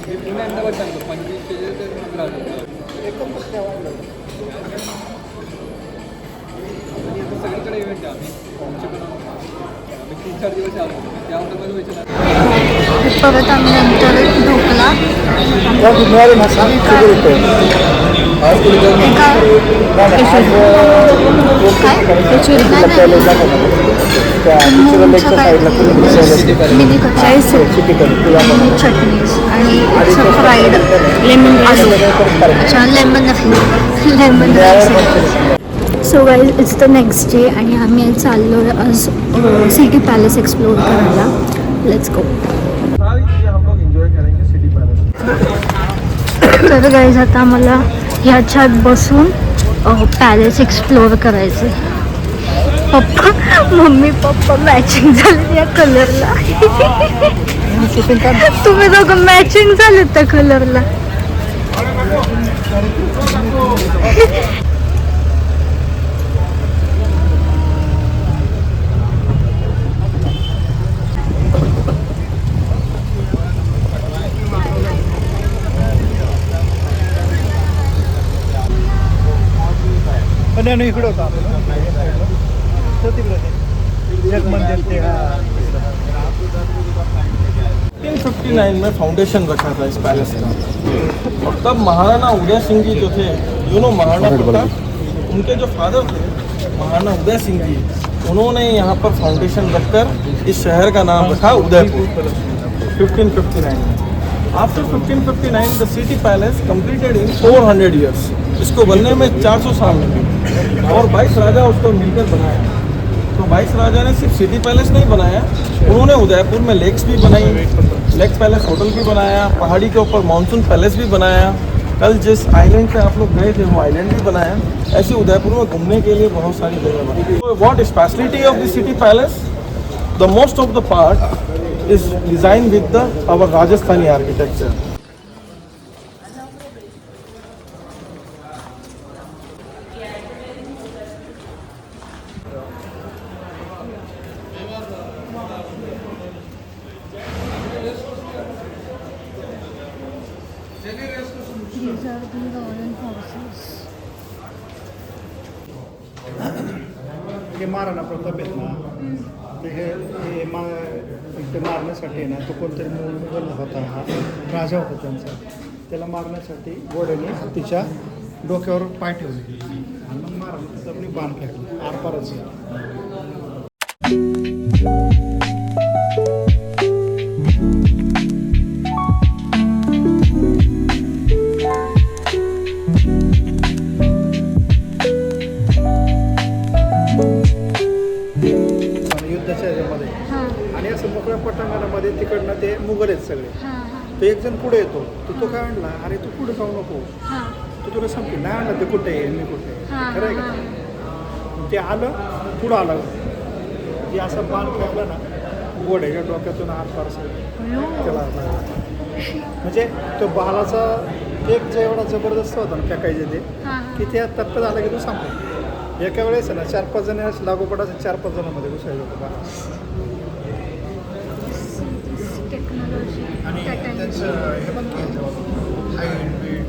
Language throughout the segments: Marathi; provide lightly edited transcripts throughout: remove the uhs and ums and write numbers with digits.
पुणे अहमदाबाद सांगतो 25 ते 15 आणि आता सगळीकडे इव्हेंट आहे. आम्ही 3-4 दिवस आलो त्यावर पण व्हायचं ना. परत आम्ही नंतर ढोकला मिनी कचाई चटनीज आणि फ्राईड लेमन आलू अच्छा lemon lemon so guys it's the next day आणि आम्ही चाललो आज सिटी पॅलेस एक्सप्लोर करायला. Let's go. तर गाईज आता मला ह्याच्यात बसून पॅलेस एक्सप्लोअर करायचं. मम्मी पप्पा मॅचिंग झाले या कलरला. तुम्ही दोघं मॅचिंग झालेत त्या कलरला. इकडे होता मंदिर ते 1959 में फाउंडेशन रखा था इस पैलेस का और तब महाराणा उदय सिंह जी जो थे महाराणा प्रताप उनके जो फादर थे महाराणा उदय सिंह जी उन्होंने यहाँ पर फाउंडेशन रखकर इस शहर का नाम रखा उदयपुर 1559 में. After 1559 the city palace completed in 400 years. इसको बनने में 400 साल लगे और 22 राजा उसको मिलकर बनाया. तो 22 राजा ने सिर्फ सिटी पैलेस नहीं बनाया, उन्होंने उदयपुर में लेक्स भी बनाई, लेक पैलेस होटल भी बनाया, पहाड़ी के ऊपर मानसून पैलेस भी बनाया. कल जिस आइलैंड पे आप लोग गए थे वो आइलैंड भी बनाया. ऐसे उदयपुर में घूमने के लिए बहुत सारी जगह बनाई. तो what speciality of the city palace, the most of the part is design विद द आवर राजस्थानी आर्किटेक्चर. हे महाराणा प्रताप आहेत ना ते हे इथे मारण्यासाठी ना तो कोणतरी मुघल होता, हा राजा होता त्यांचा. त्याला मारण्यासाठी घोड्याने तिच्या डोक्यावर पाय ठेवले आणि मग महाराणा प्रतापने बाण फेकले आरपारच. आणि असं मोकळ्या पटांगणामध्ये तिकडनं ते मुघल आहेत सगळे. तो एक जण पुढे येतो, तो काय आणला, अरे तू पुढे जाऊ नको, तू तुला सांगते नाही आणलं, ते कुठे आहे मी कुठे आहे, खरं आहे का. ते आलं पुढं आलं, जे असं बाण फेकला ना घोड्याच्या डोक्यातून आरपार त्याला म्हणजे तो बालाचा एक जे एवढा जबरदस्त होता ना फेकायचे ते की त्या टप्प्यात आला की तो सांगतो. एका वेळेस ना 4-5 जण लागोपाठ 4-5 जणांमध्ये घुसायला होतं बाला. आणि त्याचं हे पण हाईट वेट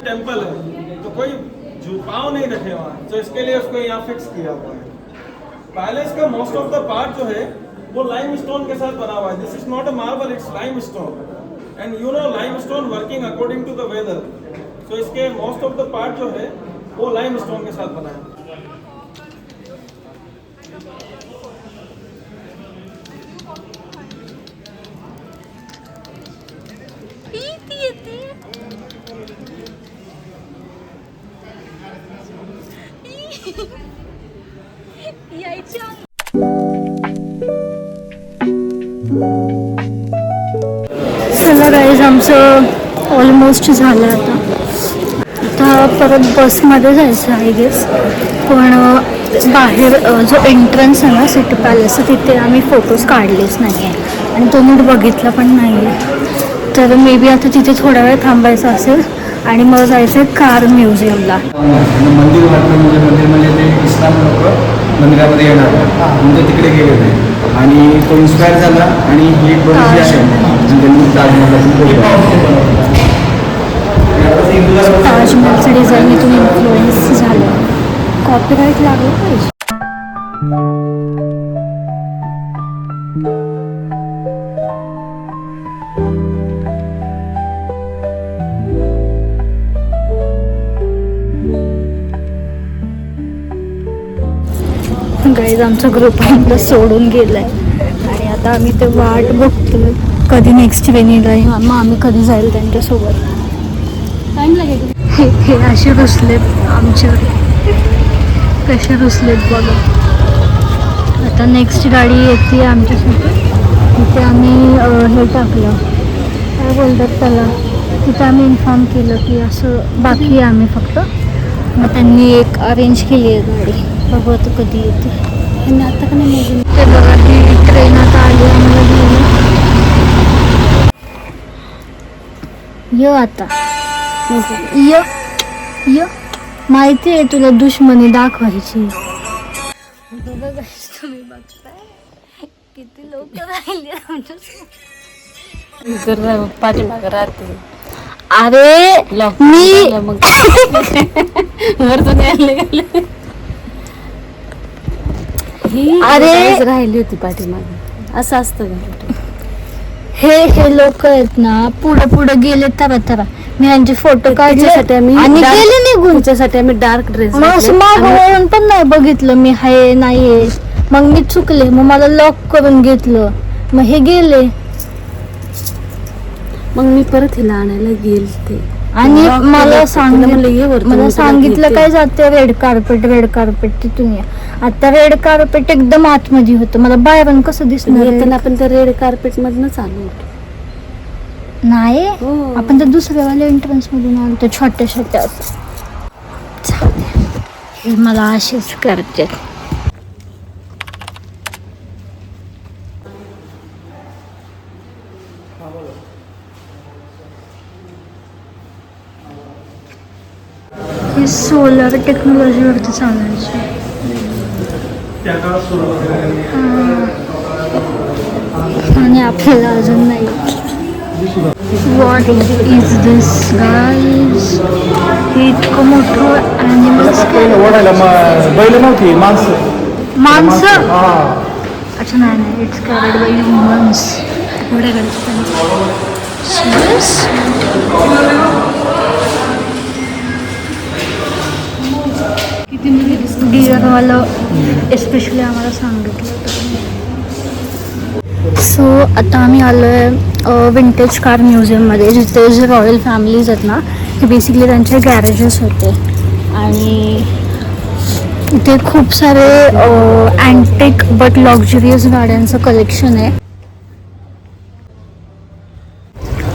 टेम्पल है तो कोई पाँव नहीं रखे वहाँ, तो इसके लिए उसको यहाँ फिक्स किया हुआ है. पैलेस का मोस्ट ऑफ द पार्ट जो है वो लाइम स्टोन के साथ बना हुआ है. This is not a marble, it's limestone. And you know limestone working according to the weather. So इसके मोस्ट ऑफ द पार्ट जो है वो लाइम स्टोन के साथ बना है. चला गाईज आमचं ऑलमोस्ट झालं. आता परत बसमध्ये जायचं आय गेस, पण बाहेर जो एंट्रन्स आहे ना सिटी पॅलेस तिथे आम्ही फोटोज काढलेच नाही आहे आणि तो नीट बघितला पण नाही आहे. तर मे बी आता तिथे थोडा वेळ थांबायचं असेल आणि मग जायचं आहे कार म्युझियमला. मंदिर वाटलं म्हणजे मंदिर म्हणजे ते इस्लाम लोक मंदिरामध्ये येणार म्हणजे तिकडे गेले नाही आणि तो इन्स्पायर झाला आणि ही एक बरीचशी आहे आणि त्यांनी ताजमहलचं डिझाईन इथून इन्फ्लुएन्स झालं. कॉपीराईट लागलं पाहिजे. गाईज आमचा ग्रुप आम्हाला सोडून गेलाय आणि आता आम्ही ते वाट बघतोय कधी नेक्स्ट ट्रेन येईल मग आम्ही कधी जाईल त्यांच्यासोबत. टाईम लागेल. हे असे रुसलेत आमच्यावर, कसे रुसलेत बघा. आता नेक्स्ट गाडी येते आमच्यासोबत. तिथे आम्ही हे टाकलं काय बोलतात त्याला, तिथे आम्ही इन्फॉर्म केलं की असं बाकी आहे आम्ही फक्त. मग त्यांनी एक अरेंज केली आहे गाडी. बघू आता कधी येते. आणि आता का नाही ते बघा ही ट्रेन आता आली आम्हाला घेऊन. य आता य य माहिती आहे तुला दुश्मनी दाखवायची. बघा तुम्ही बघताय किती लोक राहिले आमच्या पाठीमागं राहते. अरे मी वरतून यायला गेले. अरे राहिली होती पाठीमागे. असं असतं का? हे लोक आहेत ना पुढे पुढे गेले तर मी यांचे फोटो काढले आम्ही आणि गेले निघून. त्याच्यासाठी आम्ही डार्क ड्रेस मग असं मागं वळून पण नाही बघितलं मी हाय नाहीये. मग मी चुकले, मग मला लॉक करून घेतलं, मग हे गेले. मग मी परत हिला आणायला गेलते आणि मला मला सांगितलं काय जाते रेड कार्पेट तिथून या. आता रेड कार्पेट एकदम आतमध्ये होतं, मला बाहेरून कसं दिसणार. येताना आपण त्या रेड कार्पेट मधनच आलो होतो. नाही हो. आपण तर दुसऱ्यावाल्या एंट्रन्स मधून आलो तर छोट्या असं. जाऊ दे. हे मला असेच करते. हे सोलर टेक्नॉलॉजीवरती चालायचे. आणि आपल्याला अजून नाही. What is this guys? हे इतकं मोठं ॲनिमल्स. ओढायला बैल नव्हती, माणसं. माणसं? अच्छा नाही इट्स कॅरेड बाय ह्युमन्स. एवढ्या डिअरवालं एस्पेशली आम्हाला सांगितलं होतं. सो आता आम्ही आलो आहे विंटेज कार म्युझियममध्ये, जिथे जे रॉयल फॅमिलीज आहेत ना हे बेसिकली त्यांचे गॅरेजेस होते. आणि इथे खूप सारे अँटिक बट लक्झरियस गाड्यांचं कलेक्शन आहे.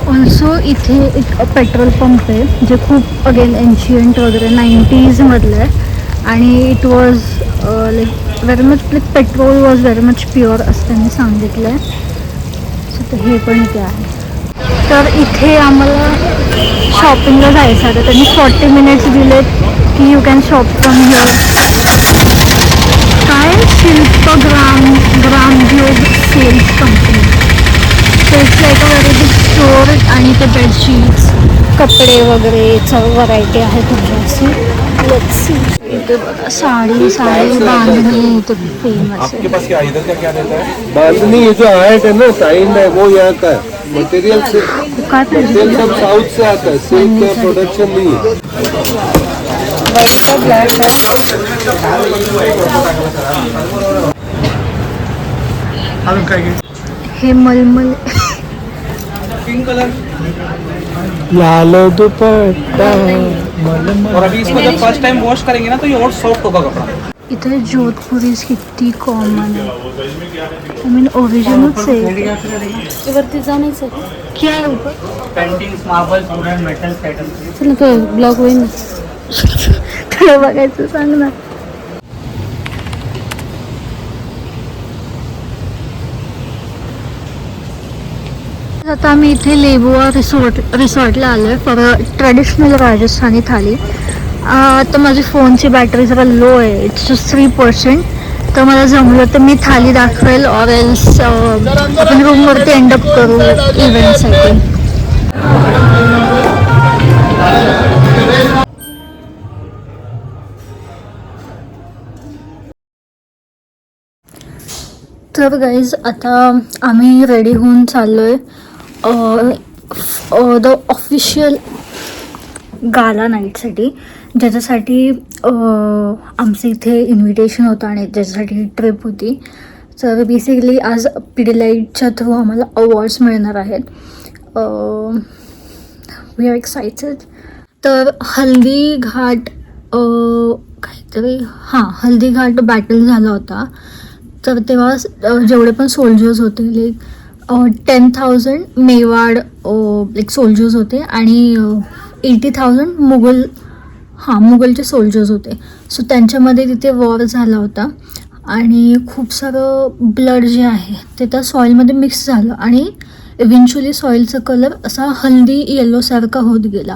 ऑल्सो इथे एक पेट्रोल पंप आहे जे खूप अगेन एन्शियंट वगैरे 90s मधलं आहे. आणि it was like very much like petrol was very much pure असं त्यांनी सांगितलं आहे. सो तर हे पण इथे आहे. तर इथे आम्हाला शॉपिंगला जायचं आहे. त्यांनी 40 मिनिट्स दिलेत की you can shop from here. काय Gramyog sales company. So it's like a very big store. आणि ते बेडशीट्स कपडे वगैरेचं व्हरायटी आहे तुमची. इथे बघा साडी बांधणी इथे फेमस आहे. पास क्या इधर का क्या रहता है? बांधनी ये जो आर्ट है ना, साइन है, वो यहाँ का मटेरियल से काय मटेरियल सब साउथ से आता है, सिल्क का प्रोडक्शन नहीं है. हे मलमल पिंक कलर. लाल दुपट्टा. और अभी इसको जब फर्स्ट टाइम वॉश करेंगे ना तो ये और सॉफ्ट होगा कपड़ा. इथे जोधपुरीज किती कॉमन आहे. आय मीन ओरिजिनच आहे. वरती जाण्याचं क्या आहे ऊपर? Paintings, marbles, wooden, metals items. चला तो ब्लॉग होईल. तुला बघायचं सांग ना. आता आम्ही इथे लेबुआ रिसॉर्टला आलो आहे फॉर ट्रेडिशनल राजस्थानी थाली. तर माझी फोनची बॅटरी जरा लो आहे, इट्स जस्ट 3%. तर मला जमलं तर मी थाली दाखवेल ऑर एल्स आपण रूमवरती एंडअप करू इव्हेंटसाठी. तर गाईज आता आम्ही रेडी होऊन चाललो आहे द ऑफिशियल गाला नाईटसाठी, ज्याच्यासाठी आमचं इथे इन्व्हिटेशन होतं आणि ज्याच्यासाठी ट्रिप होती. तर बेसिकली आज पिडिलाईटच्या थ्रू आम्हाला अवॉर्ड्स मिळणार आहेत. We are excited. तर हल्दी घाट काहीतरी हल्दी घाट बॅटल झाला होता. तर तेव्हा जेवढे पण सोल्जर्स होते लाईक 10,000 मेवाड लाईक सोल्जर्स होते आणि 80,000 मुघलचे सोल्जर्स होते. सो त्यांच्यामध्ये तिथे वॉर झाला होता आणि खूप सारं ब्लड जे आहे ते त्या सॉईलमध्ये मिक्स झालं आणि इव्हेंच्युअली सॉईलचा कलर असा हल्दी येलोसारखा होत गेला.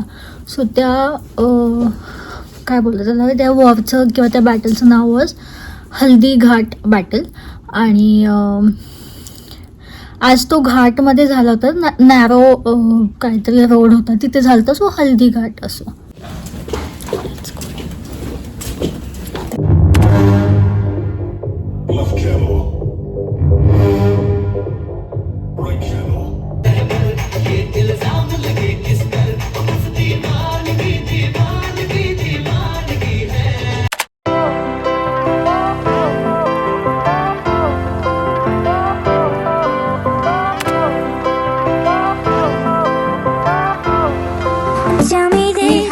सो त्या काय बोलतात त्याला, त्या वॉरचं किंवा त्या बॅटलचं नाव वॉज हल्दी घाट बॅटल. आणि आज तो घाटमध्ये झाला होता, नॅरो काहीतरी रोड होता तिथे झाला होता. सो हल्दी घाट असं.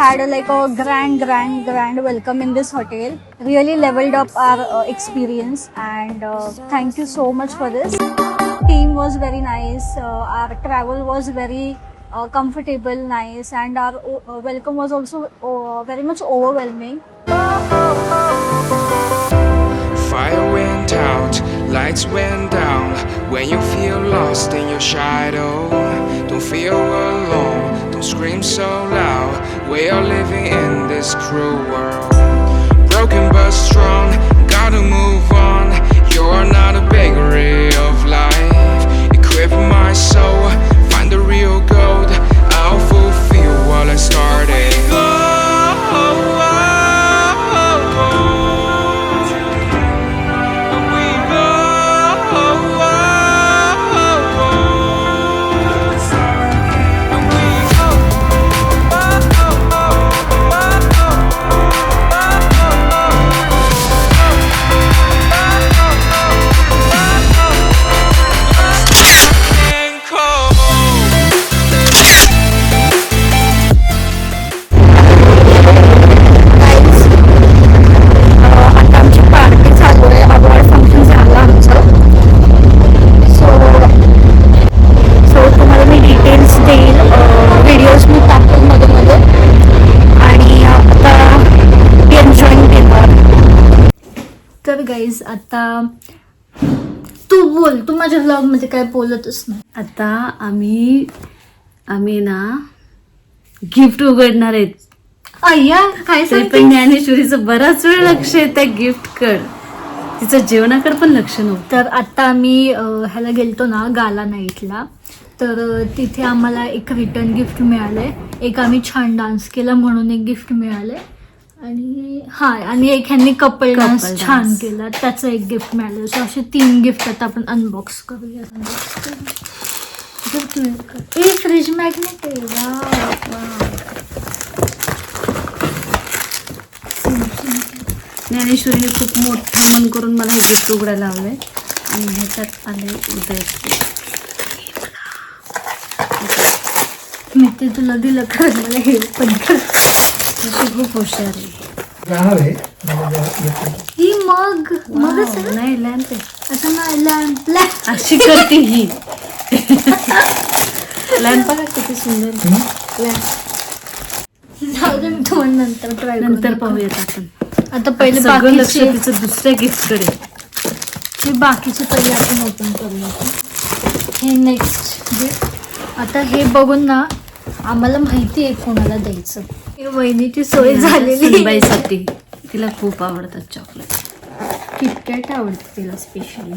Had like a grand welcome in this hotel. Really leveled up our experience and thank you so much for this. Team was very nice. Our travel was very comfortable, nice, and our welcome was also very much overwhelming. Fire went out, lights went down. When you feel lost in your shadow, don't feel alone, don't scream so loud. We are living in this cruel world. Broken but strong, gotta move on. You're not a bakery of life. Equip my soul, find the real gold. I'll fulfill what I started. Guys आता तू बोल, तू माझ्या व्लॉग मध्ये काय बोलतच नाही. आता आम्ही ना गिफ्ट उघडणार आहेत. अय्या काय तरी पण ज्ञानेश्वरीचं बराच वेळ लक्ष आहे त्या गिफ्ट कड, तिचं जेवणाकडे पण लक्ष नव्हतं. तर आता आम्ही ह्याला गेलतो ना गाला नाईटला, तर तिथे आम्हाला एक रिटर्न गिफ्ट मिळालंय. एक आम्ही छान डान्स केला म्हणून एक गिफ्ट मिळालंय आणि एक ह्यांनी कपल डान्स छान केला त्याचं एक गिफ्ट मिळालं. सो असे 3 गिफ्ट आता आपण अनबॉक्स करूया. फ्रीज मॅग्नेट आहे. ज्ञानेश्वरीने खूप मोठं मन करून मला हे गिफ्ट उघडायला लावलंय आणि ह्याच्यात आले उदय. मी ते तुला दिलं खरं, मला हे पण खूप हुशार आहे. ही मगच नाही लॅम्प आहे. आता नाही लॅम्प अशी करते ही लॅम्प बघा किती सुंदर लॅम्प. जाऊ दे, मी तुम्हाला नंतर ट्राय नंतर पाहूयात आपण. आता पहिले सगळं लक्ष बाकीचे तिचं दुसऱ्या गिफ्ट कडे. हे बाकीचे पहिले आपण ओपन करूया. हे नेक्स्ट गिफ्ट आता हे बघून ना आम्हाला माहिती आहे कोणाला द्यायचं. हे वहिनीची सोय झालेली सुनबाईसाठी तिला खूप आवडतात चॉकलेट. किटकॅट आवडते तिला स्पेशली.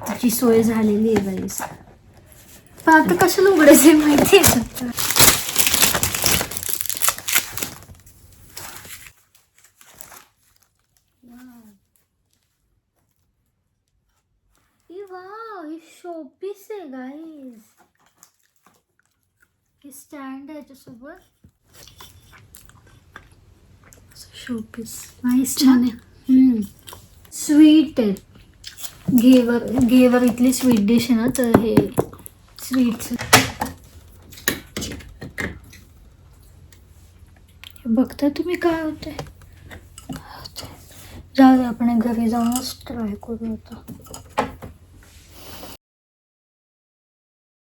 तिची सोय झालेली आहे गाईस. पण आता कशाला उघडायचं आहे माहिती आहे का? हे शोपीस आहे गाईस. हे स्टँड आहे त्याच्यासोबत. शोपीस नाईस, छान आहे. स्वीट आहे. घेवर इथली स्वीट डिश आहे ना, तर हे स्वीट्स बघता तुम्ही काय होते. जाऊ दे, आपण घरी जाऊनच ट्राय करू आता.